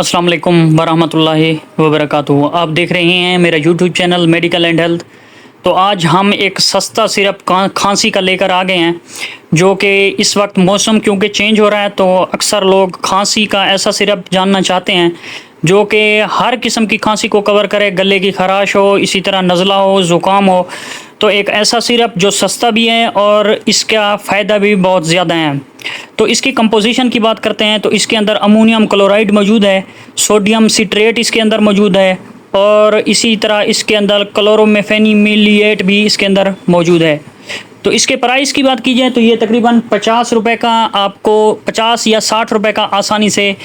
अस्सलाम वालेकुम वरहमतुल्लाहि वबरकातुहू। आप देख रहे हैं मेरा YouTube channel medical and health. तो आज हम एक सस्ता सिरप खांसी का लेकर आ गए हैं, जो कि इस वक्त मौसम क्योंकि चेंज हो रहा है तो अक्सर लोग खांसी का ऐसा सिरप जानना चाहते हैं जो कि हर किस्म की खांसी को कवर करे, गले की खराश हो, इसी तरह नज़ला हो, ज़ुकाम हो। तो एक ऐसा सिरप जो सस्ता भी है और इसका फ़ायदा भी बहुत ज़्यादा है। तो इसकी कंपोजिशन की बात करते हैं तो इसके अंदर अमोनियम क्लोराइड मौजूद है, सोडियम सिट्रेट इसके अंदर मौजूद है और इसी तरह इसके अंदर क्लोरोमेफेनिमिलिएट भी इसके अंदर मौजूद है। तो इसके प्राइस की बात की जाए तो ये तकरीबन 50 रुपये का, आपको 50 या 60 रुपये का आसानी से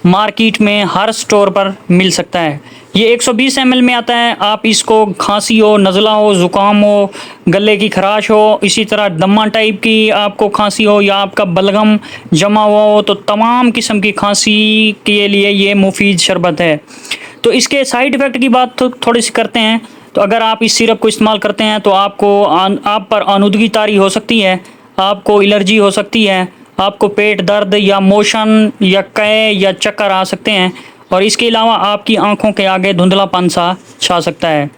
मार्केट में हर स्टोर पर मिल सकता है। ये 120 ml में आता है। आप इसको खांसी हो, नज़ला हो, ज़ुकाम हो, गले की खराश हो, इसी तरह दमा टाइप की आपको खांसी हो या आपका बलगम जमा हुआ हो, तो तमाम किस्म की खांसी के लिए ये मुफीद शरबत है। तो इसके साइड इफ़ेक्ट की बात तो थोड़ी सी करते हैं। तो अगर आप इस सिरप को इस्तेमाल करते हैं तो आप पर आनुदगी तारी हो सकती है, आपको एलर्जी हो सकती है, आपको पेट दर्द या मोशन या कै या चक्कर आ सकते हैं और इसके अलावा आपकी आंखों के आगे धुंधलापन सा छा सकता है।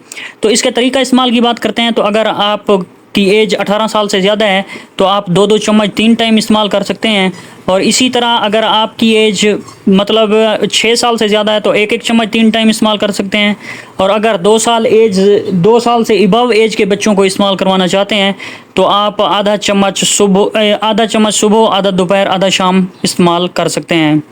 तो इसके तरीका इस्तेमाल की बात करते हैं तो अगर आप की एज 18 साल से ज़्यादा है तो आप 2-2 चम्मच 3 टाइम इस्तेमाल कर सकते हैं। और इसी तरह अगर आपकी एज मतलब 6 साल से ज़्यादा है तो 1-1 चम्मच 3 टाइम इस्तेमाल कर सकते हैं। और अगर 2 साल से इबव एज के बच्चों को इस्तेमाल करवाना चाहते हैं तो आप आधा चम्मच सुबह, आधा दोपहर, आधा शाम इस्तेमाल कर सकते हैं।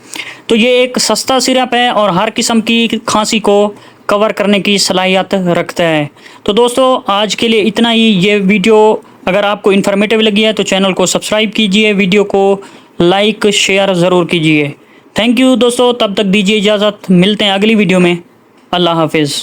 तो ये एक सस्ता सिरप है और हर किस्म की खांसी को कवर करने की सलाहियत रखता है। तो दोस्तों आज के लिए इतना ही। ये वीडियो अगर आपको इन्फॉर्मेटिव लगी है तो चैनल को सब्सक्राइब कीजिए, वीडियो को लाइक शेयर ज़रूर कीजिए। थैंक यू दोस्तों, तब तक दीजिए इजाज़त, मिलते हैं अगली वीडियो में। अल्लाह हाफिज़।